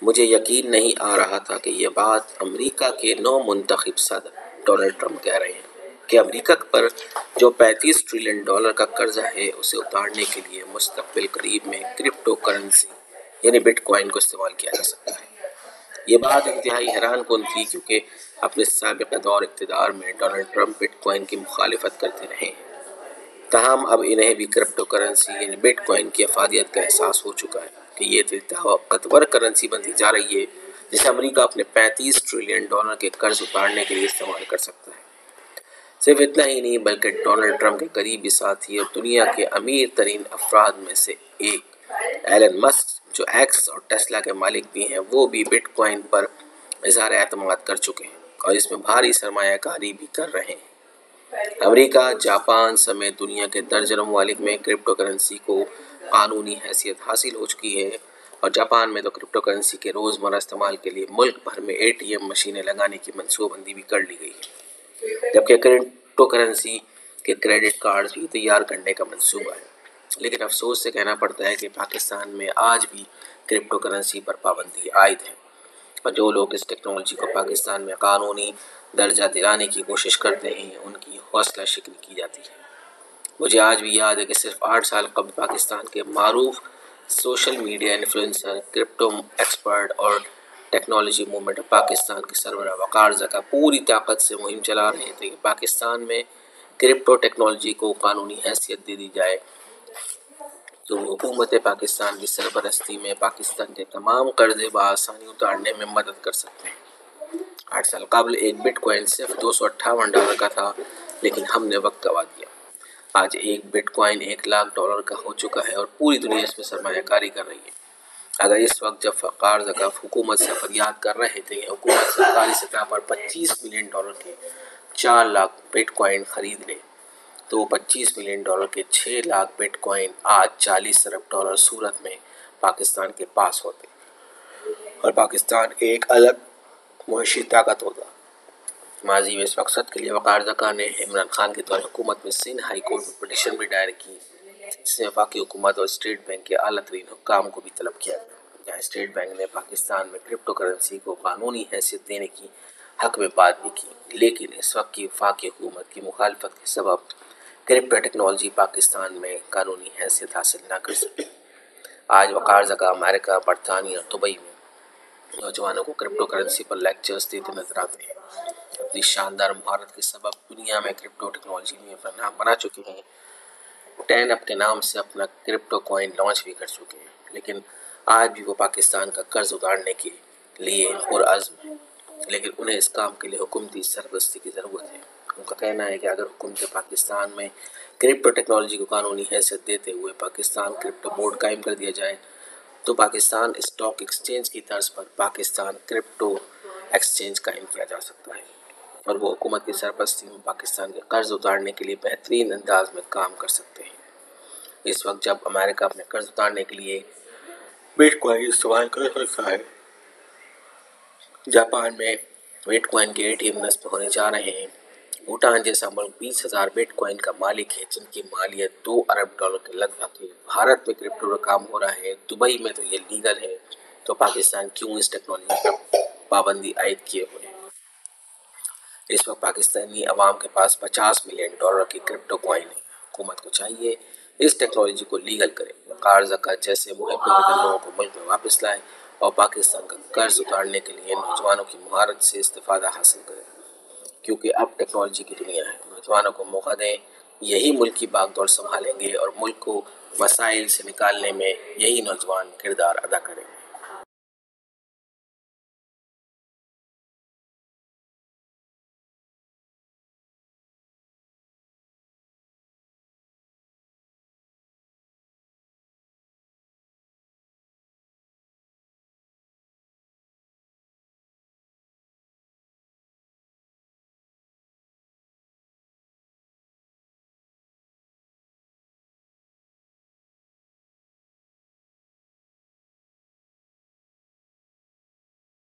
مجھے یقین نہیں آ رہا تھا کہ یہ بات امریکہ کے نو منتخب صدر ڈونلڈ ٹرمپ کہہ رہے ہیں کہ امریکہ پر جو $35 ٹریلین کا قرضہ ہے اسے اتارنے کے لیے مستقبل قریب میں کرپٹو کرنسی یعنی بٹ کوائن کو استعمال کیا جا سکتا ہے۔ یہ بات انتہائی حیران کن تھی کیونکہ اپنے سابق دور اقتدار میں ڈونلڈ ٹرمپ بٹ کوائن کی مخالفت کرتے رہے ہیں، تاہم اب انہیں بھی کرپٹو کرنسی یعنی بٹ کوائن کی افادیت کا احساس ہو چکا ہے کہ یہ طاقتور کرنسی بنتی جا رہی ہے جسے امریکہ اپنے $35 ٹریلین کے قرض اتارنے کے لیے استعمال کر سکتا ہے۔ صرف اتنا ہی نہیں بلکہ ڈونلڈ ٹرمپ کے قریبی ساتھی اور دنیا کے امیر ترین افراد میں سے ایک ایلن مسک جو ایکس اور ٹیسلا کے مالک بھی ہیں، وہ بھی بٹ کوائن پر اظہار اعتماد کر چکے ہیں اور اس میں بھاری سرمایہ کاری بھی کر رہے ہیں۔ امریکہ، جاپان سمیت دنیا کے درجنوں ممالک میں کرپٹو کرنسی کو قانونی حیثیت حاصل ہو چکی ہے اور جاپان میں تو کرپٹو کرنسی کے روزمرہ استعمال کے لیے ملک بھر میں ATM مشینیں لگانے کی منصوبہ بندی بھی کر لی گئی ہے، جبکہ کرپٹو کرنسی کے کریڈٹ کارڈ بھی تیار کرنے کا منصوبہ ہے۔ لیکن افسوس سے کہنا پڑتا ہے کہ پاکستان میں آج بھی کرپٹو کرنسی پر پابندی عائد ہے اور جو لوگ اس ٹیکنالوجی کو پاکستان میں قانونی درجہ دلانے کی کوشش کرتے ہیں ان کی حوصلہ شکنی کی جاتی ہے۔ مجھے آج بھی یاد ہے کہ صرف 8 سال قبل پاکستان کے معروف social media influencer, crypto expert اور ٹیکنالوجی موومنٹ آف پاکستان کے سربراہ وقار زکا پوری طاقت سے مہم چلا رہے تھے کہ پاکستان میں کرپٹو ٹیکنالوجی کو قانونی حیثیت دے دی جائے تو وہ حکومت پاکستان کی سرپرستی میں پاکستان کے تمام قرضے بآسانی اتارنے میں مدد کر سکتے ہیں۔ 8 سال قبل ایک بٹ کوائن صرف $258 کا تھا، لیکن ہم نے وقت گوا دیا۔ آج ایک بٹ کوائن $1,00,000 کا ہو چکا ہے اور پوری دنیا اس میں سرمایہ کاری کر رہی ہے۔ اگر اس وقت جب وقار زکا حکومت سے فریاد کر رہے تھے کہ حکومت سرکاری سطح پر $25 ملین کے 4 لاکھ بٹ کوائن خرید لے، تو $25 ملین کے 6 لاکھ بٹ کوائن آج $40 ارب صورت میں پاکستان کے پاس ہوتے اور پاکستان ایک الگ معاشی طاقت ہوتا۔ ماضی میں اس مقصد کے لیے وقار زکا نے عمران خان کے دور حکومت میں سندھ ہائی کورٹ میں پٹیشن بھی دائر کی، جس نے وفاقی حکومت اور اسٹیٹ بینک کے اعلیٰ ترین حکام کو بھی طلب کیا، جہاں اسٹیٹ بینک نے پاکستان میں کرپٹو کرنسی کو قانونی حیثیت دینے کی حق میں بات بھی کی، لیکن اس وقت کی وفاقی حکومت کی مخالفت کے سبب کرپٹو ٹیکنالوجی پاکستان میں قانونی حیثیت حاصل نہ کر سکی۔ آج وقار زکا امریکہ، برطانیہ اور دبئی میں نوجوانوں کو کرپٹو کرنسی پر لیکچرز دیتے نظر آتے ہیں۔ اپنی شاندار مہارت کے سبب دنیا میں کرپٹو ٹیکنالوجی میں اپنا نام بنا چکے ہیں۔ 10 اپ کے نام سے اپنا کرپٹو کوائن لانچ بھی کر چکے ہیں، لیکن آج بھی وہ پاکستان کا قرض اتارنے کے لیے پرعزم ہیں، لیکن انہیں اس کام کے لیے حکومتی سرپرستی کی ضرورت ہے۔ ان کا کہنا ہے کہ اگر حکومت پاکستان میں کرپٹو ٹیکنالوجی کو قانونی حیثیت دیتے ہوئے پاکستان کرپٹو بورڈ قائم کر دیا جائے تو پاکستان اسٹاک ایکسچینج کی طرز پر پاکستان کرپٹو ایکسچینج قائم کیا جا سکتا ہے اور وہ حکومت کی سرپرستی میں پاکستان کے قرض اتارنے کے لیے بہترین انداز میں کام کر سکتے ہیں۔ اس وقت جب امریکہ اپنے قرض اتارنے کے لیے بٹ کوائن استعمال کر سکتا ہے، جاپان میں بٹ کوائن کے ATM نصب ہونے جا رہے ہیں، بھوٹان جیسا ملک 20,000 بٹ کوائن کا مالک ہے جن کی مالیت $2 ارب کے لگ بھگ ہے، بھارت میں کرپٹو کا کام ہو رہا ہے، دبئی میں تو یہ لیگل ہے، تو پاکستان کیوں اس ٹیکنالوجی پر پابندی عائد کیے ہوئے؟ اس وقت پاکستانی عوام کے پاس $50 ملین کی کرپٹو کوائن ہے۔ حکومت کو چاہیے اس ٹیکنالوجی کو لیگل کرے، وقار زکا جیسے محب وطن لوگوں کو ملک میں واپس لائے اور پاکستان کا قرض اتارنے کے لیے نوجوانوں کی مہارت سے استفادہ حاصل کرے، کیونکہ اب ٹیکنالوجی کی دنیا ہے۔ نوجوانوں کو موقع دیں، یہی ملک کی باغ دوڑ سنبھالیں گے اور ملک کو مسائل سے نکالنے میں یہی نوجوان کردار ادا کریں گے۔